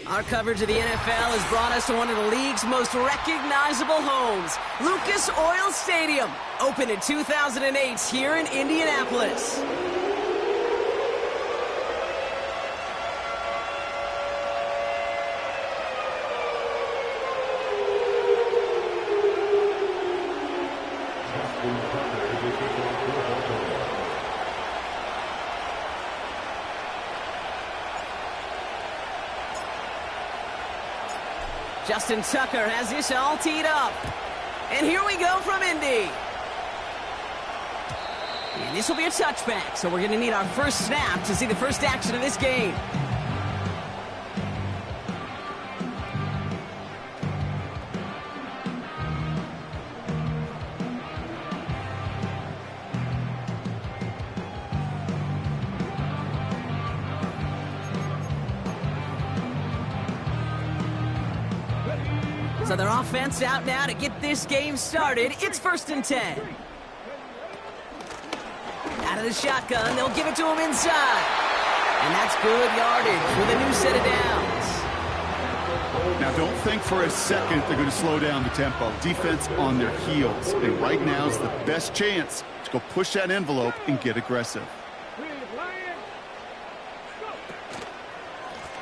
Our coverage of the NFL has brought us to one of the league's most recognizable homes, Lucas Oil Stadium, opened in 2008 here in Indianapolis. Justin Tucker has this all teed up. And here we go from Indy. And this will be a touchback, so we're going to need our first snap to see the first action of this game. So their offense out now to get this game started. It's 1st and 10. Out of the shotgun, they'll give it to him inside. And that's good yardage with a new set of downs. Now don't think for a second they're going to slow down the tempo. Defense on their heels. And right now is the best chance to go push that envelope and get aggressive.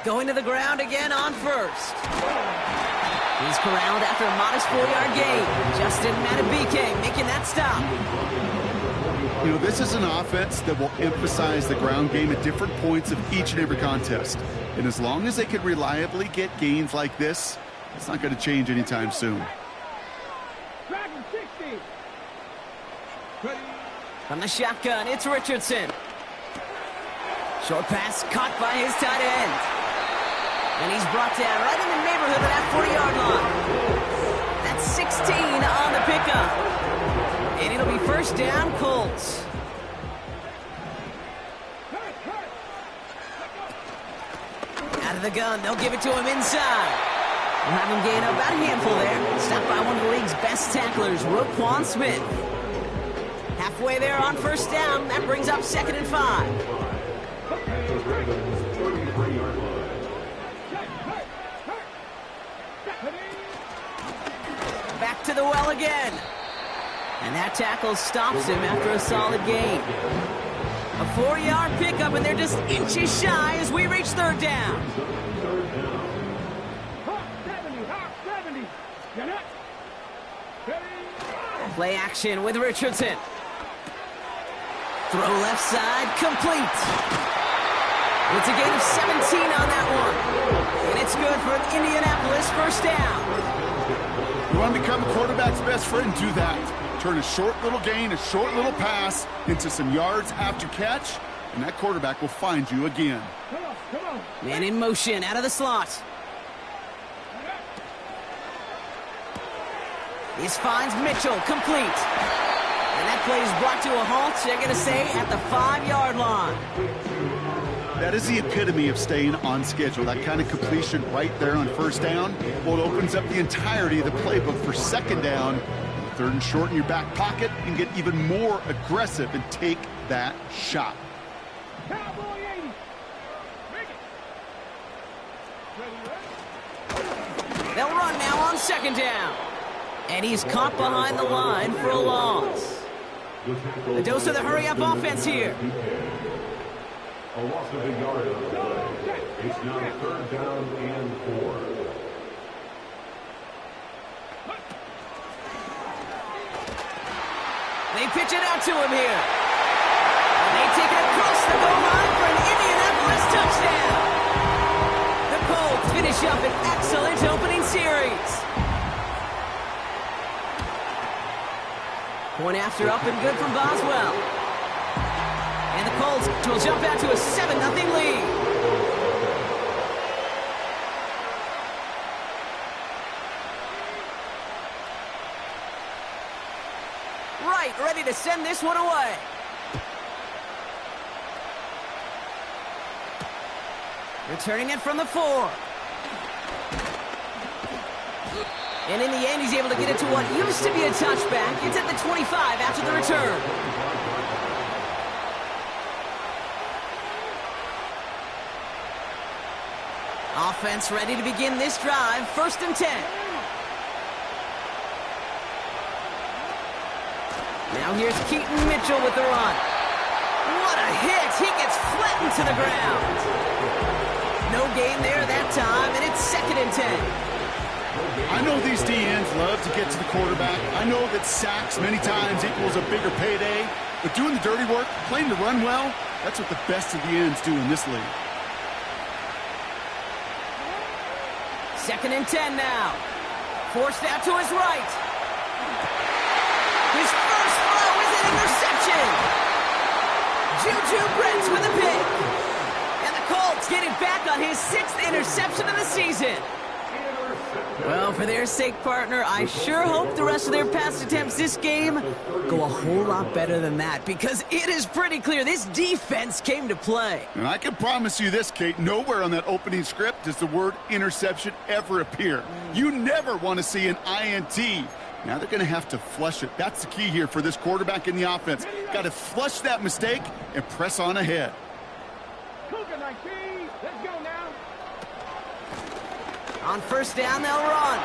Going to the ground again on first. He's corralled after a modest 4-yard gain. Justin Matabike making that stop. You know, this is an offense that will emphasize the ground game at different points of each and every contest. And as long as they can reliably get gains like this, it's not going to change anytime soon. From the shotgun, it's Richardson. Short pass caught by his tight end. And he's brought down right in the neighborhood of that 40-yard line. That's 16 on the pickup. And it'll be first down, Colts. Out of the gun, they'll give it to him inside. We'll have him gain about a handful there. Stopped by one of the league's best tacklers, Roquan Smith. Halfway there on first down, that brings up 2nd and 5. Back to the well again. And that tackle stops him after a solid gain. A 4-yard pickup, and they're just inches shy as we reach 3rd down. Play action with Richardson. Throw left side, complete. It's a gain of 17 on that one. And it's good for an Indianapolis first down. You want to become a quarterback's best friend, do that. Turn a short little gain, a short little pass into some yards after catch, and that quarterback will find you again. Man in motion, out of the slot. This finds Mitchell, complete. And that play is brought to a halt, they're going to say, at the 5-yard line. That is the epitome of staying on schedule. That kind of completion right there on first down. Well, it opens up the entirety of the playbook for 2nd down. 3rd and short in your back pocket and get even more aggressive and take that shot. They'll run now on 2nd down. And he's caught behind the line for a loss. A dose of the hurry-up offense here. A loss of a yard on the play. It's now 3rd down and 4. They pitch it out to him here. And they take it across the goal line for an Indianapolis touchdown. The Colts finish up an excellent opening series. Point after up and good from Boswell. And the Colts will jump out to a 7-0 lead. Right, ready to send this one away. Returning it from the 4. And in the end, he's able to get it to what used to be a touchback. It's at the 25 after the return. offense ready to begin this drive. 1st and 10. Now here's Keaton Mitchell with the run. What a hit! He gets flattened to the ground. No gain there that time, and it's 2nd and 10. I know these DNs love to get to the quarterback. I know that sacks many times equals a bigger payday. But doing the dirty work, playing to run well, that's what the best of the ends do in this league. 2nd and 10 now. Forced out to his right. His first throw is an interception. Juju Brents with a pick. And the Colts get it back on his 6th interception of the season. Well, for their sake, partner, I sure hope the rest of their pass attempts this game go a whole lot better than that, because it is pretty clear this defense came to play. And I can promise you this, Kate, nowhere on that opening script does the word interception ever appear. You never want to see an INT. Now they're going to have to flush it. That's the key here for this quarterback in the offense. Got to flush that mistake and press on ahead. Let's go now. On 1st down, they'll run.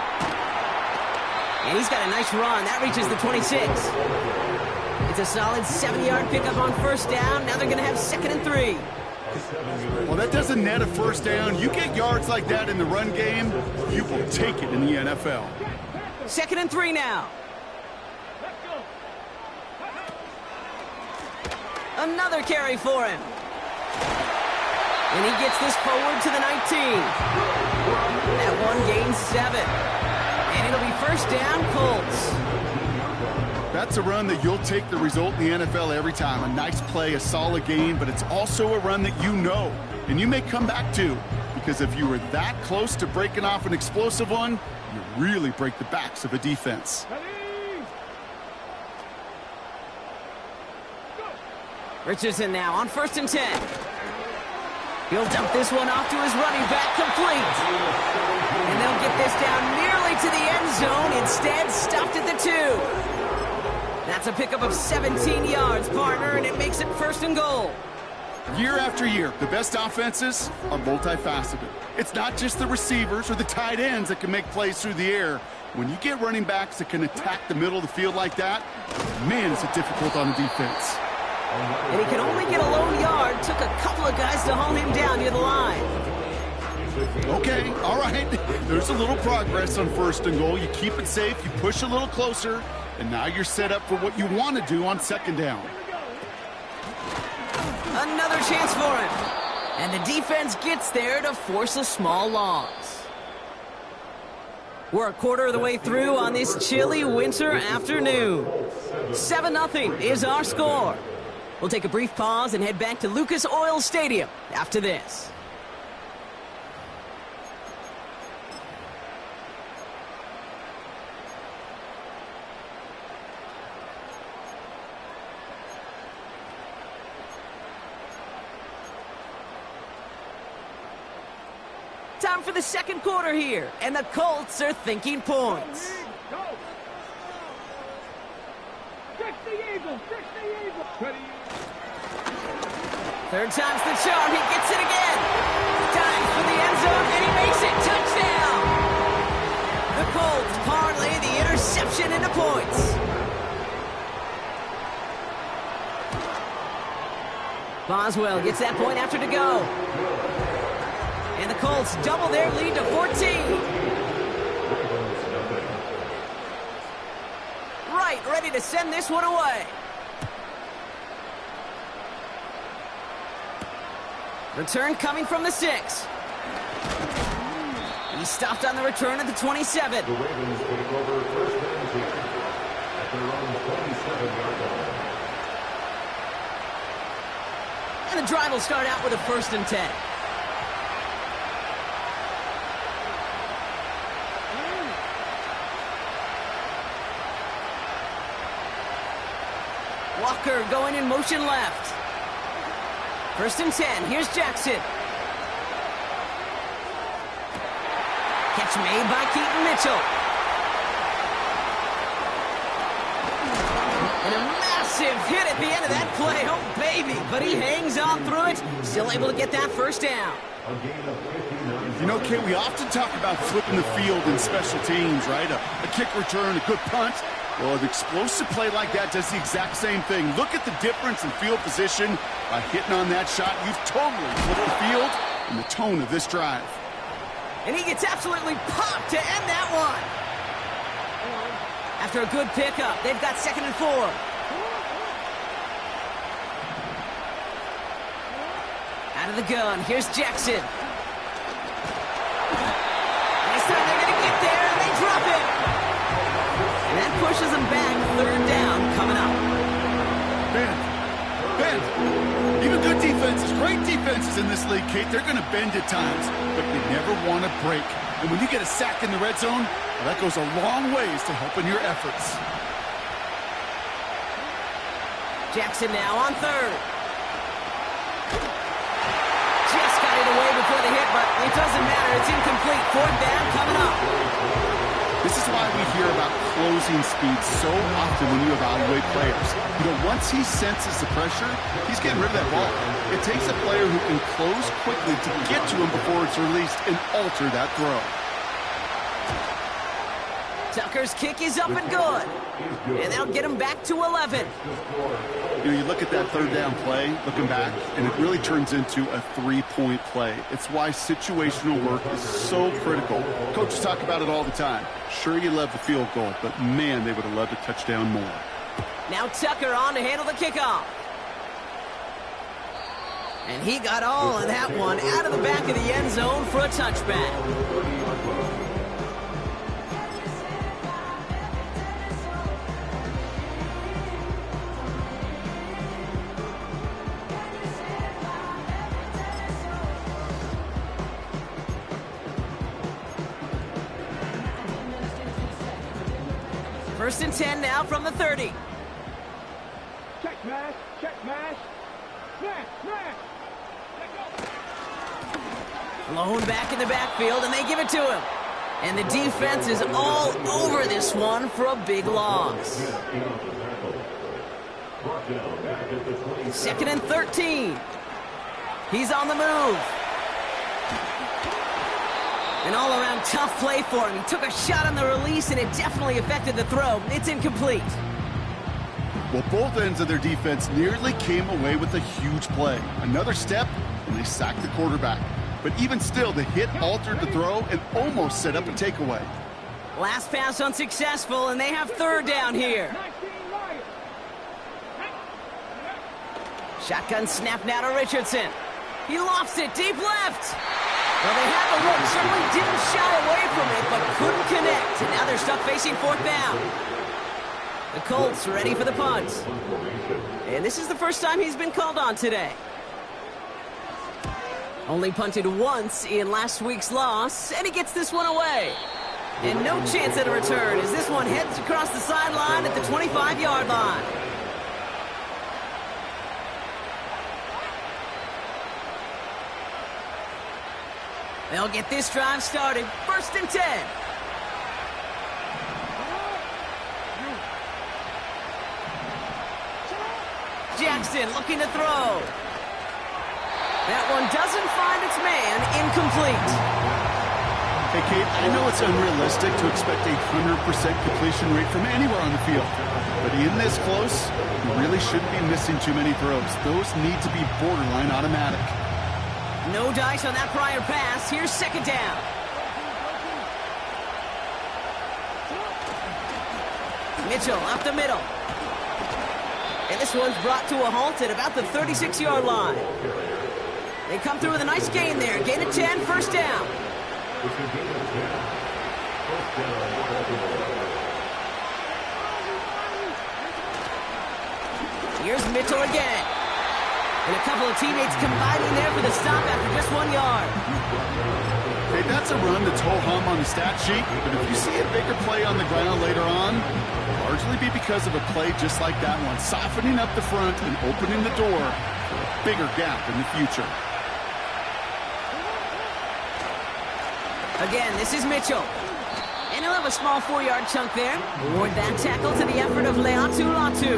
And he's got a nice run. That reaches the 26. It's a solid 7-yard pickup on 1st down. Now they're going to have 2nd and 3. Well, that doesn't net a 1st down. You get yards like that in the run game, you will take it in the NFL. 2nd and 3 now. Another carry for him. And he gets this forward to the 19. That one gains 7. And it'll be 1st down, Colts. That's a run that you'll take the result in the NFL every time. A nice play, a solid game, but it's also a run that you know and you may come back to, because if you were that close to breaking off an explosive one, you really break the backs of a defense. Richardson now on 1st and 10. He'll dump this one off to his running back, complete. And they'll get this down nearly to the end zone. Instead, stopped at the 2. That's a pickup of 17 yards, partner, and it makes it 1st and goal. Year after year, the best offenses are multifaceted. It's not just the receivers or the tight ends that can make plays through the air. When you get running backs that can attack the middle of the field like that, man, is it difficult on a defense. And he can only get a lone yard. Took a couple of guys to hold him down near the line. Okay, all right. There's a little progress on 1st and goal. You keep it safe, you push a little closer, and now you're set up for what you want to do on 2nd down. Another chance for him. And the defense gets there to force a small loss. We're a quarter of the way through on this chilly winter afternoon. 7-0 is our score. We'll take a brief pause and head back to Lucas Oil Stadium after this. Time for the 2nd quarter here, and the Colts are thinking points. Third time's the charm. He gets it again. Time for the end zone, and he makes it. Touchdown! The Colts parlay the interception into points. Boswell gets that point after to go. And the Colts double their lead to 14. Right, ready to send this one away. Return coming from the 6. He stopped on the return at the 27. The Ravens take over 1st and 10 at their own 27-yard line. And the drive will start out with a 1st and 10. Walker going in motion left. 1st and 10. Here's Jackson. Catch made by Keaton Mitchell. And a massive hit at the end of that play. Oh, baby. But he hangs on through it. Still able to get that first down. You know, Kate, we often talk about flipping the field in special teams, right? A kick return, a good punt. Well, an explosive play like that does the exact same thing. Look at the difference in field position. By hitting on that shot, you've totally flipped the field and the tone of this drive. And he gets absolutely popped to end that one. After a good pickup, they've got 2nd and 4. Out of the gun, here's Jackson. They said they're going to get there, and they drop it. And that pushes them back. 3rd down coming up. Bend. Even good defenses, great defenses in this league, Kate, they're going to bend at times, but you never want to break. And when you get a sack in the red zone, well, that goes a long ways to helping your efforts. Jackson now on 3rd. Just got it away before the hit, but it doesn't matter. It's incomplete. 4th down coming up. This is why we hear about closing speed so often when you evaluate players. You know, once he senses the pressure, he's getting rid of that ball. It takes a player who can close quickly to get to him before it's released and alter that throw. Tucker's kick is up and good. And they'll get him back to 11. You know, you look at that 3rd down play, looking back, and it really turns into a 3-point play. It's why situational work is so critical. Coaches talk about it all the time. Sure, you love the field goal, but man, they would have loved a touchdown more. Now Tucker on to handle the kickoff. And he got all of that one out of the back of the end zone for a touchback. First and 10 now from the 30. Check mash, smash, smash. Blown back in the backfield, and they give it to him. And the defense is all over this one for a big loss. 2nd and 13. He's on the move. An all-around tough play for him. He took a shot on the release, and it definitely affected the throw. It's incomplete. Well, both ends of their defense nearly came away with a huge play. Another step, and they sacked the quarterback. But even still, the hit altered the throw and almost set up a takeaway. Last pass unsuccessful, and they have 3rd down here. Shotgun snap now to Richardson. He lofts it deep left. Well, they had the look, certainly didn't shy away from it, but couldn't connect. And now they're stuck facing 4th down. The Colts ready for the punt. And this is the first time he's been called on today. Only punted once in last week's loss, and he gets this one away. And no chance at a return as this one heads across the sideline at the 25-yard line. They'll get this drive started. 1st and 10. Jackson looking to throw. That one doesn't find its man. Incomplete. Hey, Kate, I know it's unrealistic to expect a 100% completion rate from anywhere on the field. But in this close, you really shouldn't be missing too many throws. Those need to be borderline automatic. No dice on that prior pass. Here's 2nd down. Mitchell up the middle. And this one's brought to a halt at about the 36-yard line. They come through with a nice gain there. Gain of 10, 1st down. Here's Mitchell again. And a couple of teammates combining there for the stop after just 1 yard. Hey, that's a run that's ho-hum on the stat sheet, but if you see a bigger play on the ground later on, it'll largely be because of a play just like that one, softening up the front and opening the door for a bigger gap in the future. Again, this is Mitchell. And he'll have a small 4-yard chunk there. Award that tackle to the effort of Leatu Latu.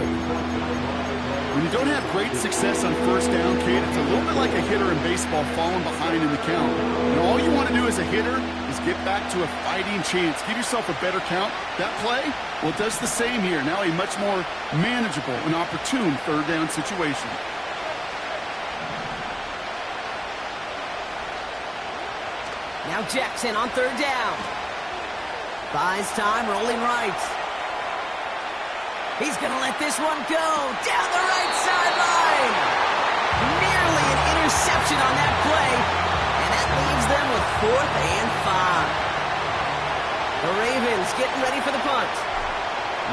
When you don't have great success on first down, Kate, it's a little bit like a hitter in baseball falling behind in the count. And all you want to do as a hitter is get back to a fighting chance. Give yourself a better count. That play, well, it does the same here. Now a much more manageable and opportune third down situation. Now Jackson on third down. Buys time, rolling right. He's going to let this one go down the right sideline. Nearly an interception on that play, and that leaves them with 4th and 5. The Ravens getting ready for the punt.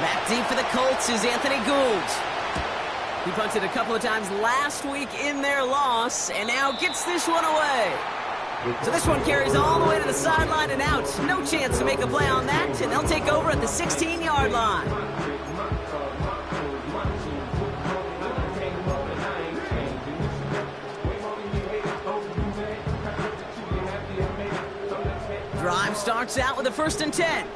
Back deep for the Colts is Anthony Gould. He punted a couple of times last week in their loss, and now gets this one away. So this one carries all the way to the sideline and out. No chance to make a play on that, and they'll take over at the 16-yard line. Drive starts out with a 1st and 10.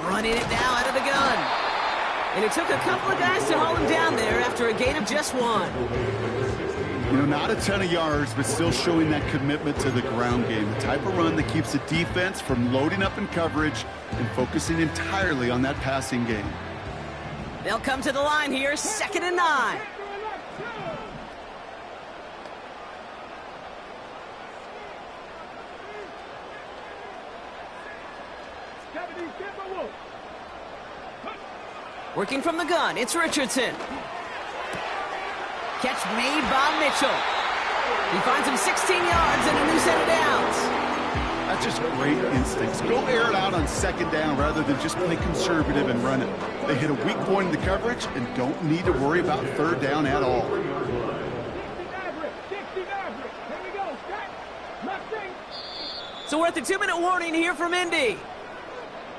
Running it now out of the gun. And it took a couple of guys to hold him down there after a gain of just 1. You know, not a ton of yards, but still showing that commitment to the ground game. The type of run that keeps the defense from loading up in coverage and focusing entirely on that passing game. They'll come to the line here, 2nd and 9. Working from the gun, it's Richardson. Catch made by Mitchell. He finds him 16 yards and a new set of downs. That's just great instincts. Go air it out on 2nd down rather than just play conservative and run it. They hit a weak point in the coverage and don't need to worry about 3rd down at all. So we're at the 2-minute warning here from Indy.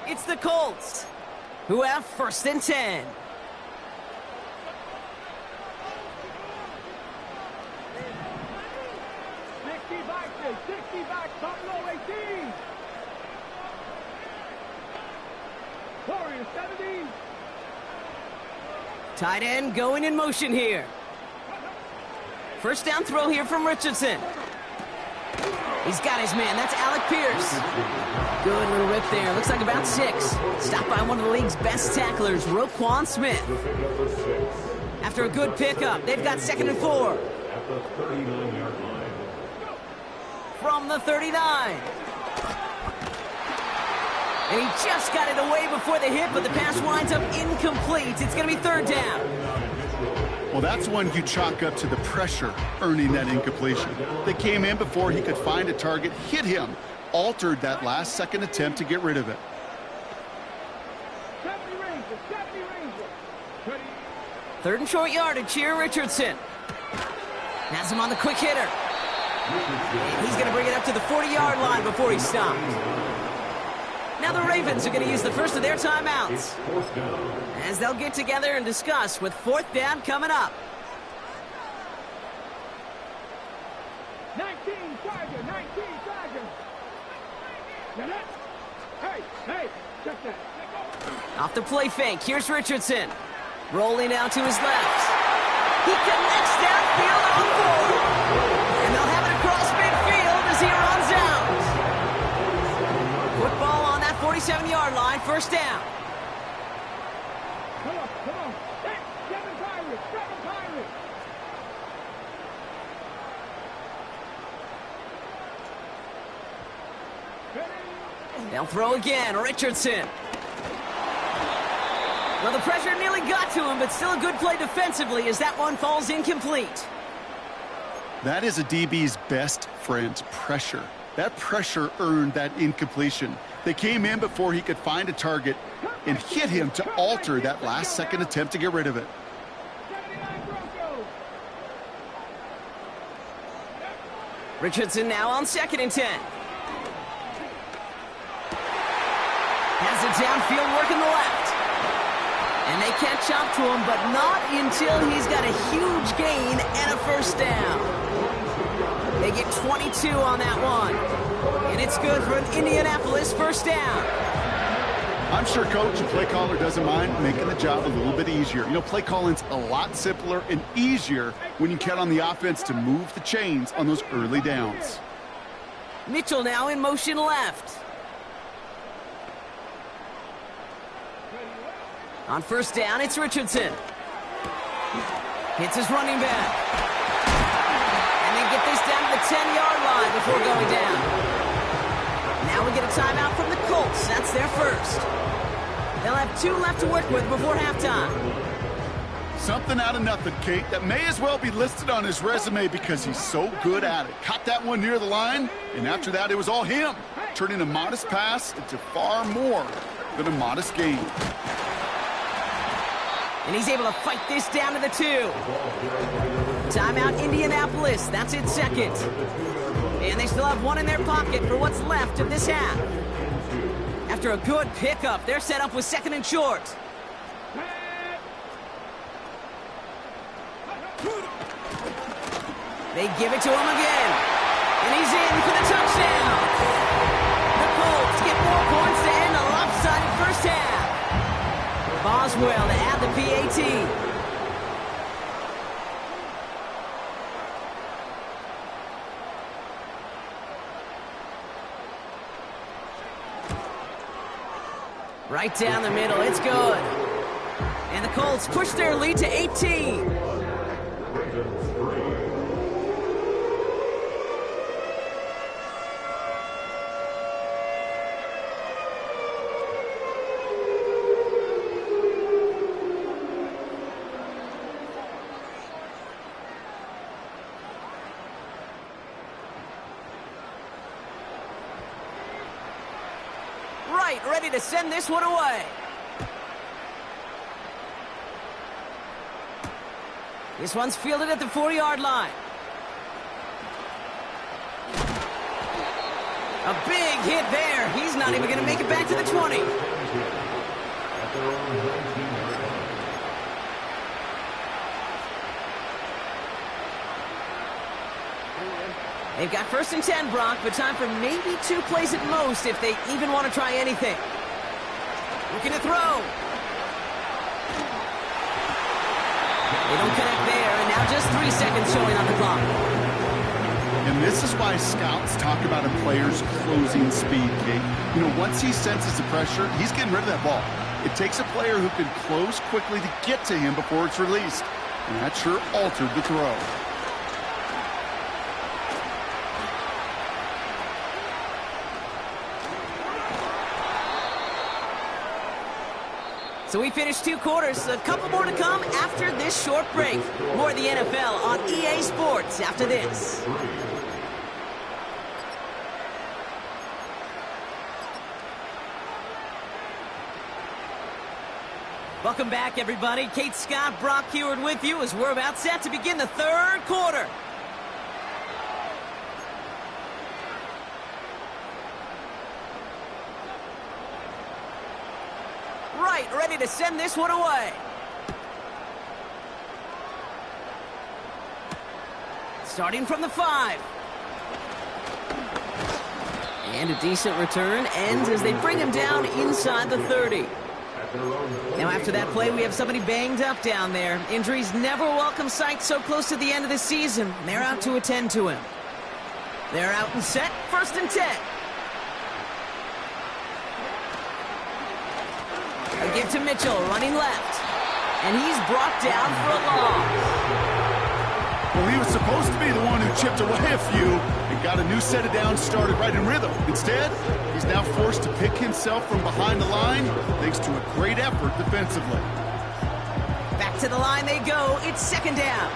It's the Colts, who have 1st and 10. Tight end going in motion here. 1st down throw here from Richardson. He's got his man. That's Alec Pierce. Good little rip there. Looks like about 6. Stopped by one of the league's best tacklers, Roquan Smith. After a good pickup, they've got 2nd and 4. At the 39-yard line. From the 39. And he just got it away before the hit, but the pass winds up incomplete. It's going to be 3rd down. Well, that's one you chalk up to the pressure earning that incompletion. They came in before he could find a target, hit him, altered that last-second attempt to get rid of it. 3rd and short yardage here, Richardson. Has him on the quick hitter. And he's going to bring it up to the 40-yard line before he stopped. Now the Ravens are going to use the first of their timeouts as they'll get together and discuss with 4th down coming up. 19 Tiger, 19 Tiger. Hey, check that. Off the play fake, here's Richardson. Rolling out to his left. He connects downfield on 4. And they'll have it across midfield as he runs out. Football on that 47-yard line, 1st down. Come on. Hey, Seven Pirates. They'll throw again, Richardson. Well, the pressure nearly got to him, but still a good play defensively as that one falls incomplete. That is a DB's best friend, pressure. That pressure earned that incompletion. They came in before he could find a target and hit him to alter that last-second attempt to get rid of it. Richardson now on 2nd and 10. Has it downfield working the left. And they catch up to him, but not until he's got a huge gain and a 1st down. They get 22 on that one. And it's good for an Indianapolis first down. I'm sure coach and play caller doesn't mind making the job a little bit easier. You know, play calling's a lot simpler and easier when you count on the offense to move the chains on those early downs. Mitchell now in motion left. On first down, it's Richardson. Hits his running back. And they get this down to the 10-yard line before going down. Now we get a timeout from the Colts. That's their first. They'll have 2 left to work with before halftime. Something out of nothing, Kate, that may as well be listed on his resume because he's so good at it. Caught that one near the line, and after that, it was all him, turning a modest pass into far more than a modest gain. And he's able to fight this down to the 2. Timeout Indianapolis. That's its second. And they still have 1 in their pocket for what's left of this half. After a good pickup, they're set up with 2nd and short. They give it to him again. And he's in for the touchdown. The Colts get more points to end a lopsided first half. Boswell to add the PAT. Right down the middle, it's good. And the Colts push their lead to 18. Ready to send this one away. This one's fielded at the 4-yard line. A big hit there. He's not even going to make it back to the 20. They've got 1st and 10, Brock, but time for maybe 2 plays at most if they even want to try anything. Looking to throw. They don't connect there, and now just 3 seconds showing on the clock. And this is why scouts talk about a player's closing speed, Kate. You know, once he senses the pressure, he's getting rid of that ball. It takes a player who can close quickly to get to him before it's released. And that sure altered the throw. So we finished 2 quarters. A couple more to come after this short break. More of the NFL on EA Sports after this. Welcome back, everybody. Kate Scott, Brock Heward with you as we're about set to begin the 3rd quarter. Right, ready to send this one away. Starting from the 5. And a decent return ends as they bring him down inside the 30. Now after that play, we have somebody banged up down there. Injuries never a welcome sight so close to the end of the season. They're out to attend to him. They're out and set, 1st and 10. They give to Mitchell, running left. And he's brought down for a loss. Well, he was supposed to be the one who chipped away a few and got a new set of downs started right in rhythm. Instead, he's now forced to pick himself from behind the line thanks to a great effort defensively. Back to the line they go. It's 2nd down.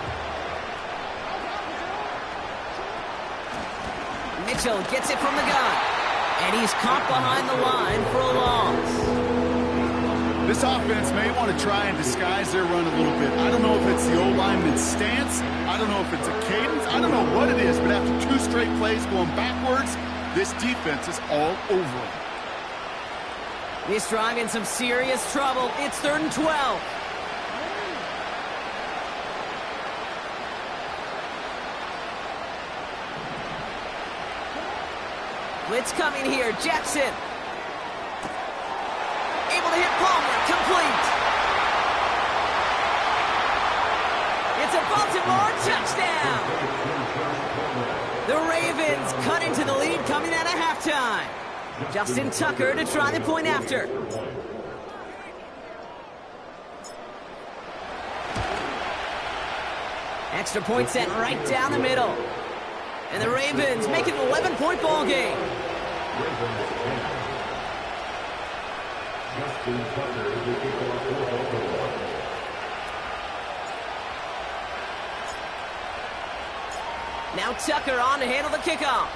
Mitchell gets it from the gun. And he's caught behind the line for a loss. This offense may want to try and disguise their run a little bit. I don't know if it's the O-lineman's stance. I don't know if it's a cadence. I don't know what it is, but after 2 straight plays going backwards, this defense is all over them. This drive in some serious trouble. It's 3rd and 12. Blitz coming here. Jackson. Able to hit Palmer. Complete. It's a Baltimore touchdown. The Ravens cut into the lead coming out of halftime. Justin Tucker to try the point after. Extra point set right down the middle. And the Ravens make it an 11-point ball game. Justin Tucker is the kickoff for Baltimore. Now Tucker on to handle the kickoff.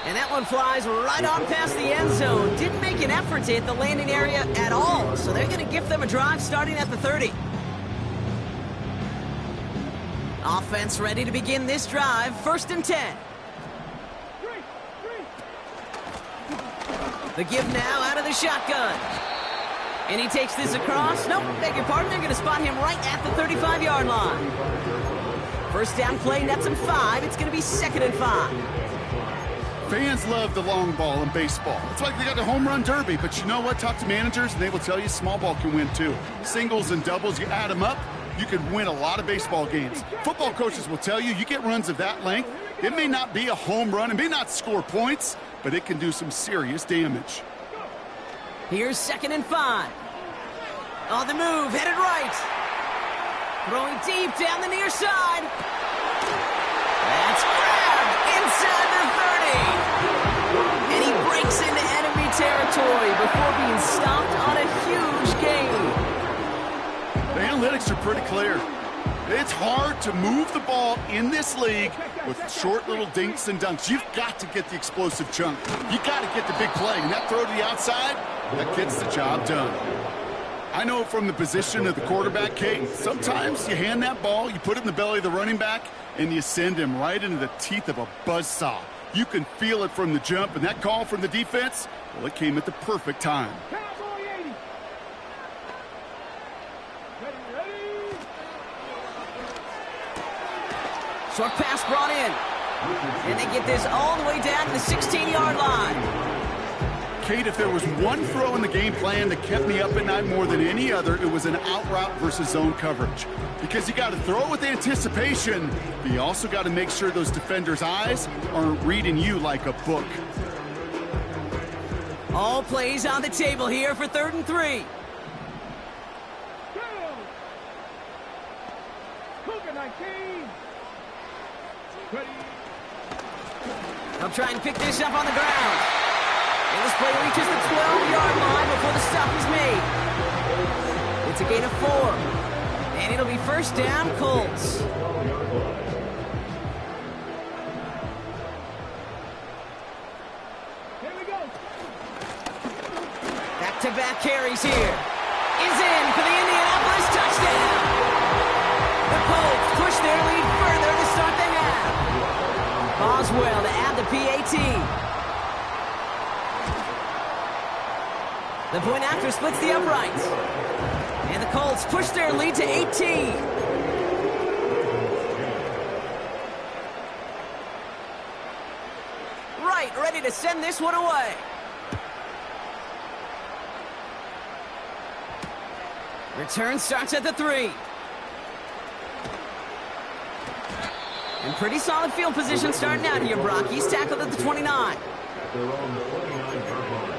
And that one flies right on past the end zone. Didn't make an effort to hit the landing area at all. So they're going to gift them a drive starting at the 30. Offense ready to begin this drive. 1st and 10. The give now out of the shotgun. And he takes this across. Nope, beg your pardon. They're going to spot him right at the 35-yard line. 1st down play, nets him 5. It's going to be 2nd and 5. Fans love the long ball in baseball. It's like they got the home run derby, but you know what? Talk to managers, and they will tell you small ball can win too. Singles and doubles, you add them up, you can win a lot of baseball games. Football coaches will tell you, you get runs of that length, it may not be a home run, it may not score points, but it can do some serious damage. Here's 2nd and 5. On the move, headed right. Throwing deep down the near side. That's grabbed inside the 30. And he breaks into enemy territory before being stopped on a huge gain. The analytics are pretty clear. It's hard to move the ball in this league with short little dinks and dunks. You've got to get the explosive chunk. You've got to get the big play. And that throw to the outside, that gets the job done. I know from the position of the quarterback, Kate, sometimes you hand that ball, you put it in the belly of the running back, and you send him right into the teeth of a buzzsaw. You can feel it from the jump, and that call from the defense, well, it came at the perfect time. Cowboy 80. Ready. Short pass brought in. And they get this all the way down to the 16-yard line. Kate, if there was one throw in the game plan that kept me up at night more than any other, it was an out route versus zone coverage. Because you got to throw with anticipation, but you also got to make sure those defenders' eyes aren't reading you like a book. All plays on the table here for 3rd and 3. Go. Cougar 19. Ready. They'll try and pick this up on the ground. And this play reaches the 12-yard line before the stop is made. It's a gain of 4. And it'll be 1st down, Colts. Here we go. Back-to-back carries here. Is in for the Indianapolis touchdown. The Colts push their lead further to start the half. Boswell to add the PAT. The point after splits the uprights. And the Colts push their lead to 18. Right, ready to send this one away. Return starts at the 3. And pretty solid field position starting out here, Brock. He's tackled at the 29. At their own 29-yard line.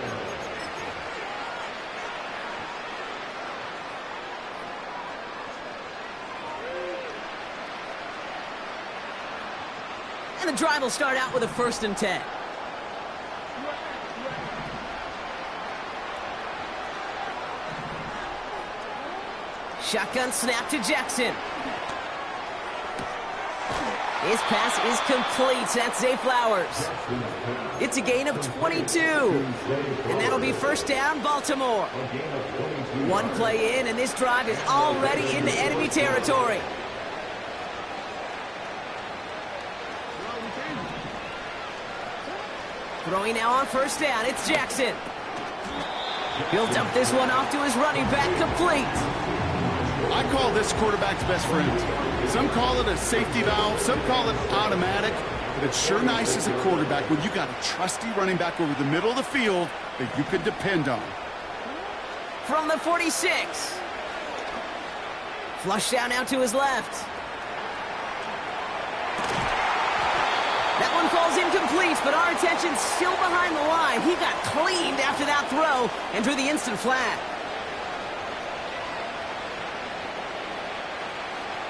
And the drive will start out with a 1st and 10. Shotgun snap to Jackson. His pass is complete. That's Zay Flowers. It's a gain of 22. And that'll be 1st down, Baltimore. One play in, and this drive is already into enemy territory. Throwing now on 1st down, it's Jackson. He'll dump this one off to his running back, complete. I call this quarterback's best friend. Some call it a safety valve, some call it automatic, but it's sure nice as a quarterback when you got a trusty running back over the middle of the field that you can depend on. From the 46. Flush down now to his left. That one falls incomplete, but our attention's still behind the line. He got cleaned after that throw and drew the instant flag.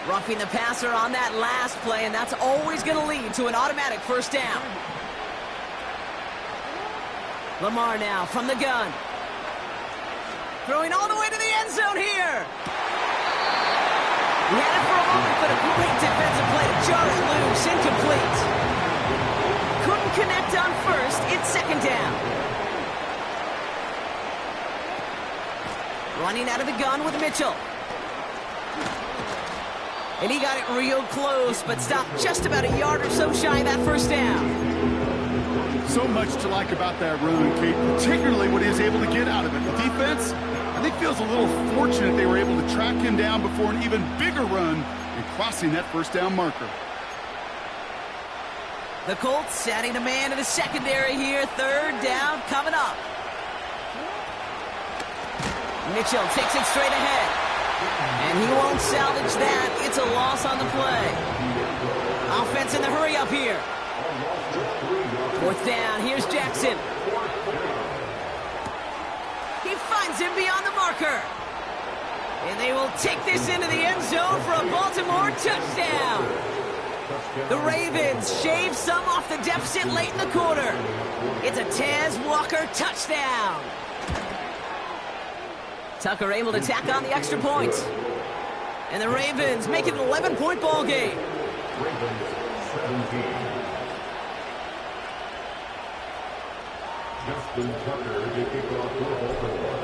Roughing the passer on that last play, and that's always going to lead to an automatic first down. Lamar now from the gun. Throwing all the way to the end zone here. He had it for a moment, but a great defensive play to jar it loose. Incomplete. Couldn't connect on first. It's second down. Running out of the gun with Mitchell. And he got it real close, but stopped just about a yard or so shy of that first down. So much to like about that run, Kate, particularly what he was able to get out of it. The defense, I think, feels a little fortunate they were able to track him down before an even bigger run and crossing that first down marker. The Colts adding a man in the secondary here. Third down coming up. Mitchell takes it straight ahead. And he won't salvage that. It's a loss on the play. Offense in the hurry up here. Fourth down. Here's Jackson. He finds him beyond the marker. And they will take this into the end zone for a Baltimore touchdown. The Ravens shave some off the deficit late in the quarter. It's a Tez Walker touchdown. Tucker able to tack on the extra point. And the Ravens make it an 11-point ball game. Ravens 17. Justin Tucker to kick off for Baltimore.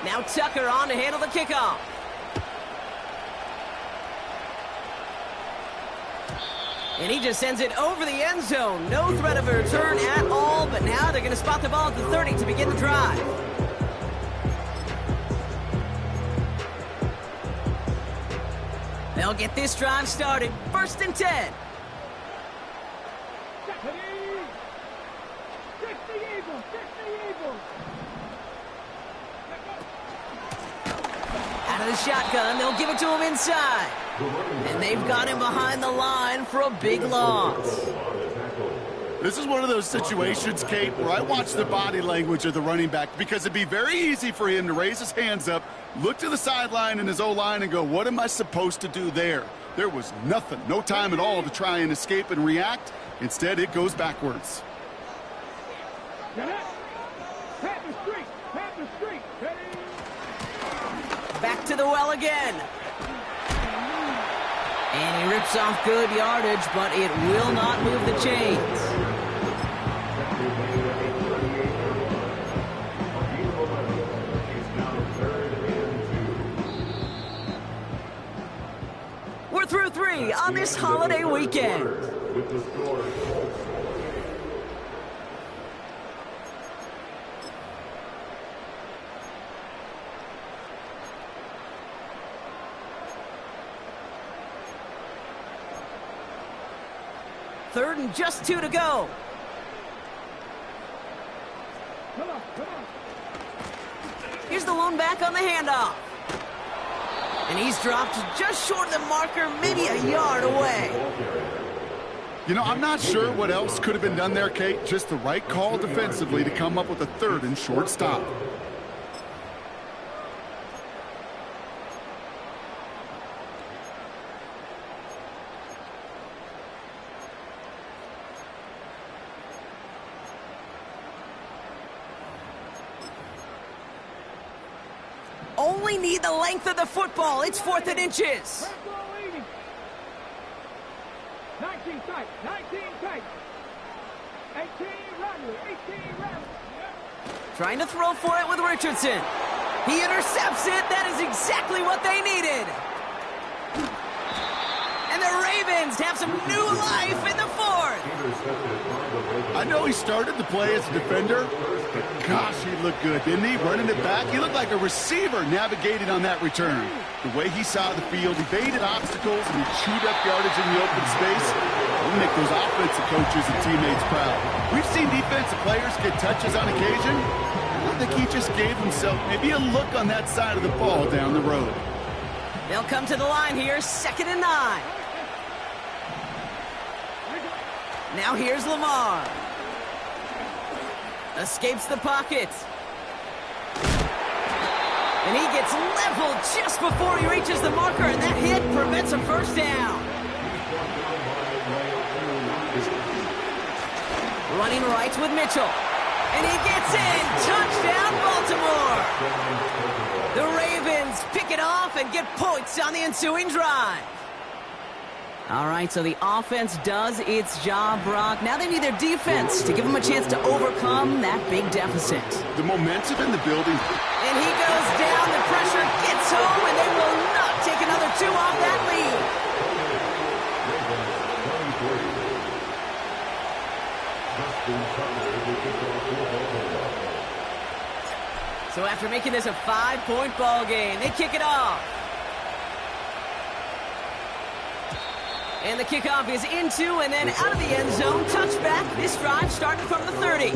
Now Tucker on to handle the kickoff. And he just sends it over the end zone. No threat of a return at all, but now they're going to spot the ball at the 30 to begin the drive. They'll get this drive started. First and 10. Out of the shotgun, they'll give it to him inside. And they've got him behind the line for a big loss. This is one of those situations, Kate, where I watch the body language of the running back because it'd be very easy for him to raise his hands up, look to the sideline in his O-line and go, what am I supposed to do there? There was nothing, no time at all to try and escape and react. Instead, it goes backwards. Back to the well again. And he rips off good yardage, but it will not move the chains. We're through 3 on this holiday weekend. With the score, Third and just 2 to go. Here's the lone back on the handoff. And he's dropped just short of the marker, maybe a yard away. You know, I'm not sure what else could have been done there, Kate. Just the right call defensively to come up with a third and short stop. Only need the length of the football. It's 4th and inches. 19 tight, 19 tight. 18 run, 18 run. Trying to throw for it with Richardson. He intercepts it. That is exactly what they needed. And the Ravens have some new life in the 4th. I know he started to play as a defender, but gosh, he looked good, didn't he? Running it back, he looked like a receiver navigating on that return. The way he saw the field, he evaded obstacles, and he chewed up yardage in the open space. He'll make those offensive coaches and teammates proud. We've seen defensive players get touches on occasion. I think he just gave himself maybe a look on that side of the ball down the road. They'll come to the line here, 2nd and 9. Now here's Lamar. Escapes the pocket. And he gets leveled just before he reaches the marker, and that hit prevents a first down. Running right with Mitchell. And he gets in. Touchdown, Baltimore. The Ravens pick it off and get points on the ensuing drive. All right, so the offense does its job, Brock. Now they need their defense to give them a chance to overcome that big deficit. The momentum in the building. And he goes down. The pressure gets home, and they will not take another 2 off that lead. So after making this a 5-point ball game, they kick it off. And the kickoff is into and then out of the end zone. Touchback. This drive starting from the 30.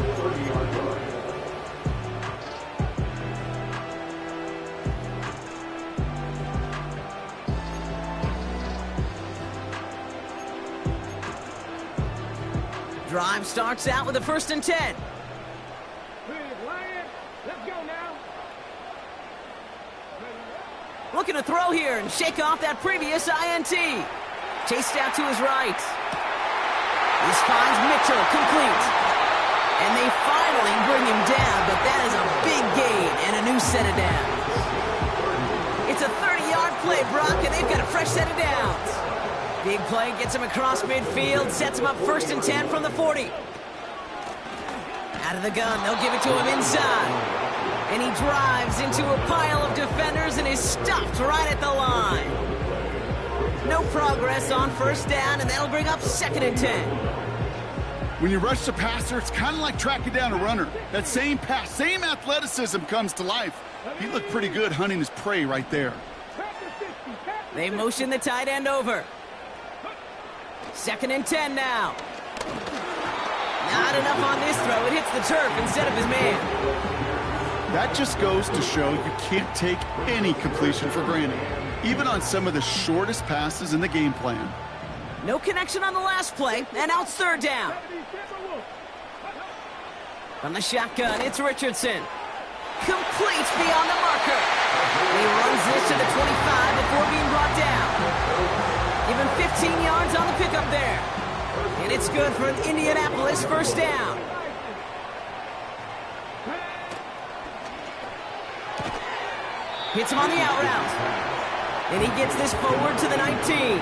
Drive starts out with a 1st and 10. Let's go now. Looking to throw here and shake off that previous INT. Chased out to his right. This finds Mitchell complete. And they finally bring him down, but that is a big gain and a new set of downs. It's a 30-yard play, Brock, and they've got a fresh set of downs. Big play gets him across midfield, sets him up 1st and 10 from the 40. Out of the gun, they'll give it to him inside. And he drives into a pile of defenders and is stopped right at the line. No progress on 1st down, and that'll bring up 2nd and 10. When you rush the passer, it's kind of like tracking down a runner. That same pass, same athleticism comes to life. He looked pretty good hunting his prey right there. They motion the tight end over. 2nd and 10 now. Not enough on this throw. It hits the turf instead of his man. That just goes to show you can't take any completion for granted, even on some of the shortest passes in the game plan. No connection on the last play, and now it's 3rd down. From the shotgun, it's Richardson. Complete beyond the marker. He runs this to the 25 before being brought down. Give him 15 yards on the pickup there. And it's good for an Indianapolis 1st down. Hits him on the out route. And he gets this forward to the 19.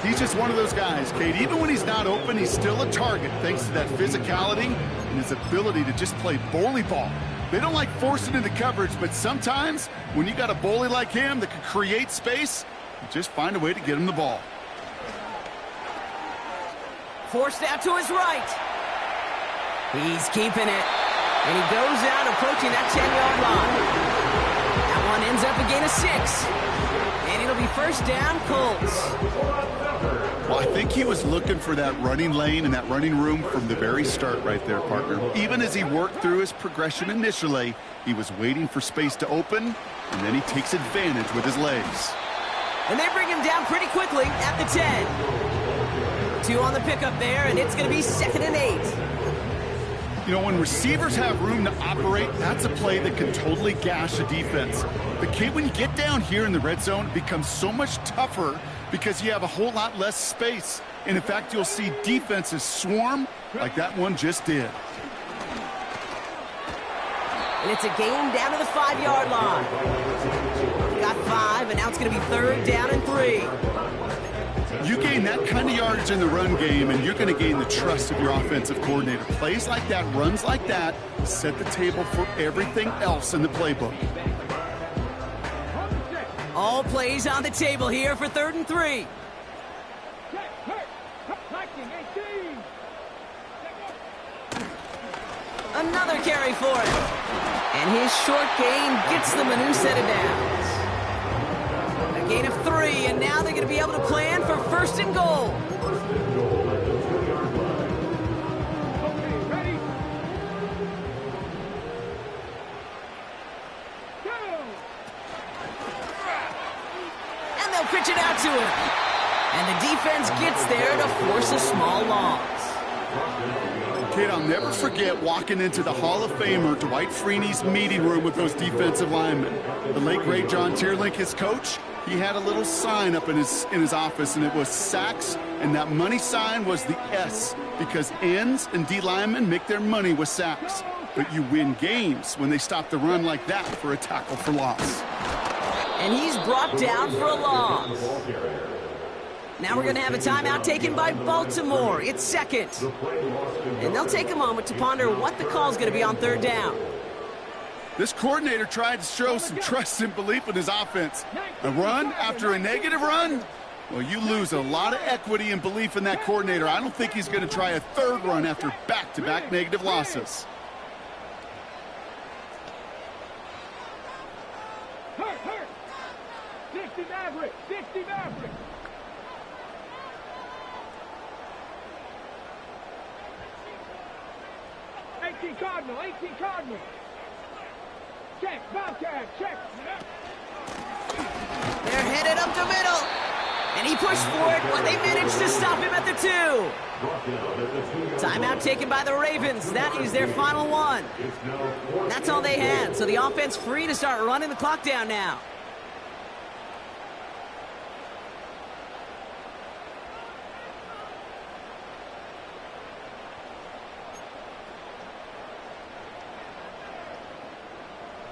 He's just one of those guys, Kate. Even when he's not open, he's still a target thanks to that physicality and his ability to just play bully ball. They don't like forcing into coverage, but sometimes when you got a bully like him that can create space, you just find a way to get him the ball. Forced out to his right. He's keeping it. And he goes out approaching that 10-yard line. That one ends up a gain of 6. And it'll be 1st down, Colts. Well, I think he was looking for that running lane and that running room from the very start right there, partner. Even as he worked through his progression initially, he was waiting for space to open, and then he takes advantage with his legs. And they bring him down pretty quickly at the 10. 2 on the pickup there, and it's going to be 2nd and 8. You know, when receivers have room to operate, that's a play that can totally gash a defense. But, Kate, when you get down here in the red zone, it becomes so much tougher because you have a whole lot less space. And, in fact, you'll see defenses swarm like that one just did. And it's a gain down to the 5-yard line. Got 5, and now it's going to be 3rd down and 3. You gain that kind of yardage in the run game, and you're going to gain the trust of your offensive coordinator. Plays like that, runs like that, set the table for everything else in the playbook. All plays on the table here for 3rd and 3. Lightning 18. Another carry for him. And his short gain gets them a new set of downs. A gain of 3, and now they're going to be able to plan for first and goal. Okay, ready? Go! And they'll pitch it out to him. And the defense gets there to force a small loss. Kid, I'll never forget walking into the Hall of Famer Dwight Freeney's meeting room with those defensive linemen. The late, great John Tierlink, his coach, he had a little sign up in his office, and it was sacks, and that money sign was the S, because ends and D linemen make their money with sacks. But you win games when they stop the run like that for a tackle for loss. And he's brought down for a loss. Now we're going to have a timeout taken by Baltimore. It's second. And they'll take a moment to ponder what the call is going to be on third down. This coordinator tried to show some trust and belief in his offense. A run after a negative run? Well, you lose a lot of equity and belief in that coordinator. I don't think he's going to try a third run after back-to-back negative losses. Hurt! 60 Maverick! 60 Maverick! Cardinal, 18 Cardinal. Check, Bobcat, check. They're headed up the middle. And he pushed for it, but they managed to stop him at the 2. Timeout taken by the Ravens. That is their final one. That's all they had, so the offense free to start running the clock down now.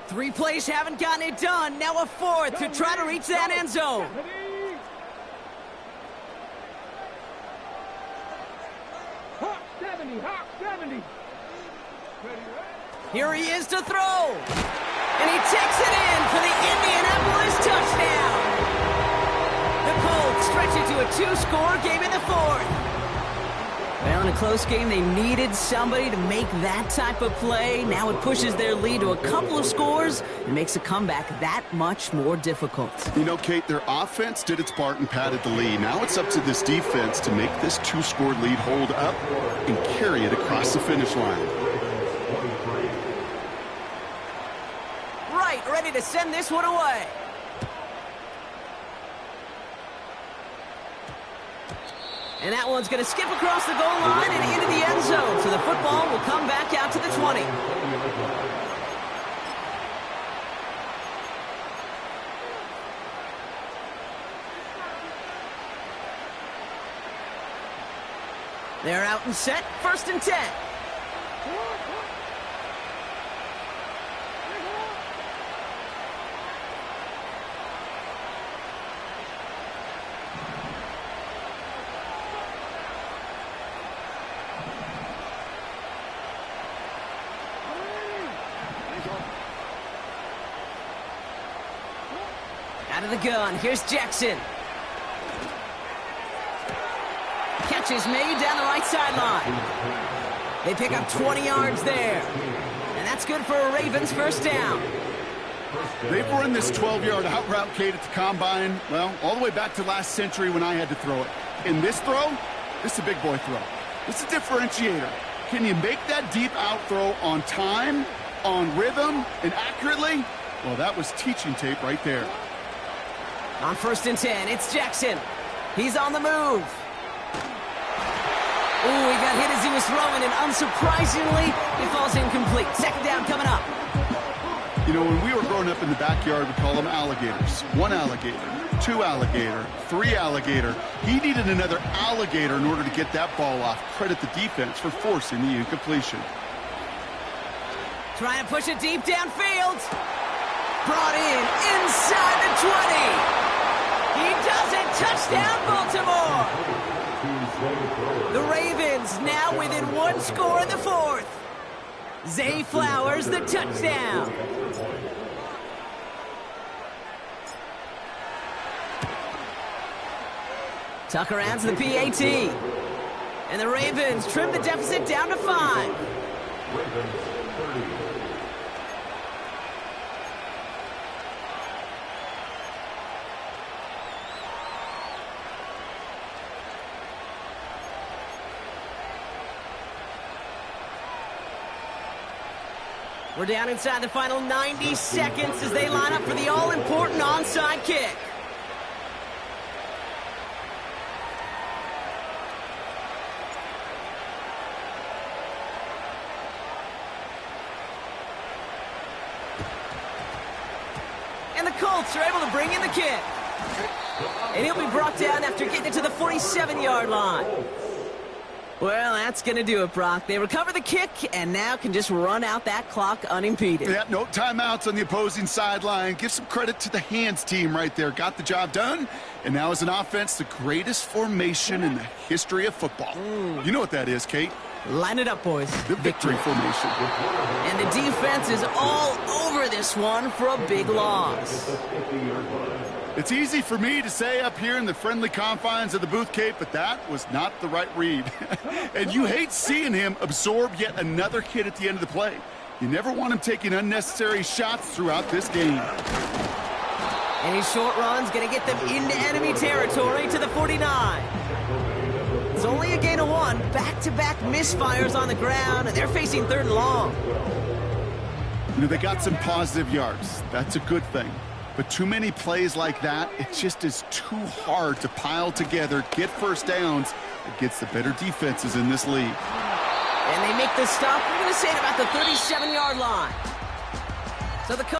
Three plays haven't gotten it done. Now a fourth to try to reach that end zone. Hawk 70. Here he is to throw. And he takes it in for the Indianapolis touchdown. The Colts stretch it to a 2-score game in the fourth. Well, in a close game, they needed somebody to make that type of play. Now it pushes their lead to a couple of scores and makes a comeback that much more difficult. You know, Kate, their offense did its part and padded the lead. Now it's up to this defense to make this 2-score lead hold up and carry it across the finish line. Right, ready to send this one away. And that one's going to skip across the goal line and into the end zone. So the football will come back out to the 20. They're out and set, 1st and 10. Out of the gun, here's Jackson. Catch is made down the right sideline. They pick up 20 yards there. And that's good for a Ravens first down. They've run this 12-yard out route, Kate, at the combine, well, all the way back to last century when I had to throw it. In this throw, this is a big boy throw. This is a differentiator. Can you make that deep out throw on time, on rhythm, and accurately? Well, that was teaching tape right there. On 1st and 10, it's Jackson. He's on the move. Ooh, he got hit as he was throwing, and unsurprisingly, it falls incomplete. 2nd down coming up. You know, when we were growing up in the backyard, we call them alligators. 1 alligator, 2 alligator, 3 alligator. He needed another alligator in order to get that ball off. Credit the defense for forcing the incompletion. Trying to push it deep downfield. Brought in inside the 20. He does it. Touchdown, Baltimore. The Ravens now within 1 score in the 4th. Zay Flowers, the touchdown. Tucker adds the PAT. And the Ravens trim the deficit down to 5. Ravens 30. We're down inside the final 90 seconds as they line up for the all-important onside kick. And the Colts are able to bring in the kick. And he'll be brought down after getting it to the 47-yard line. Well, that's going to do it, Brock. They recover the kick and now can just run out that clock unimpeded. Yeah, no timeouts on the opposing sideline. Give some credit to the hands team right there. Got the job done. And now as an offense, the greatest formation in the history of football. You know what that is, Kate? Line it up, boys. The victory formation. And the defense is all over this one for a big loss. It's easy for me to say up here in the friendly confines of the booth, Kate, but that was not the right read. And you hate seeing him absorb yet another hit at the end of the play. You never want him taking unnecessary shots throughout this game. And his short run's going to get them into enemy territory to the 49. It's only a gain of 1. Back-to-back misfires on the ground, and they're facing 3rd and long. You know, they got some positive yards. That's a good thing. But too many plays like that, it just is too hard to pile together, get first downs against the better defenses in this league. And they make the stop, we're going to say, at about the 37-yard line. So the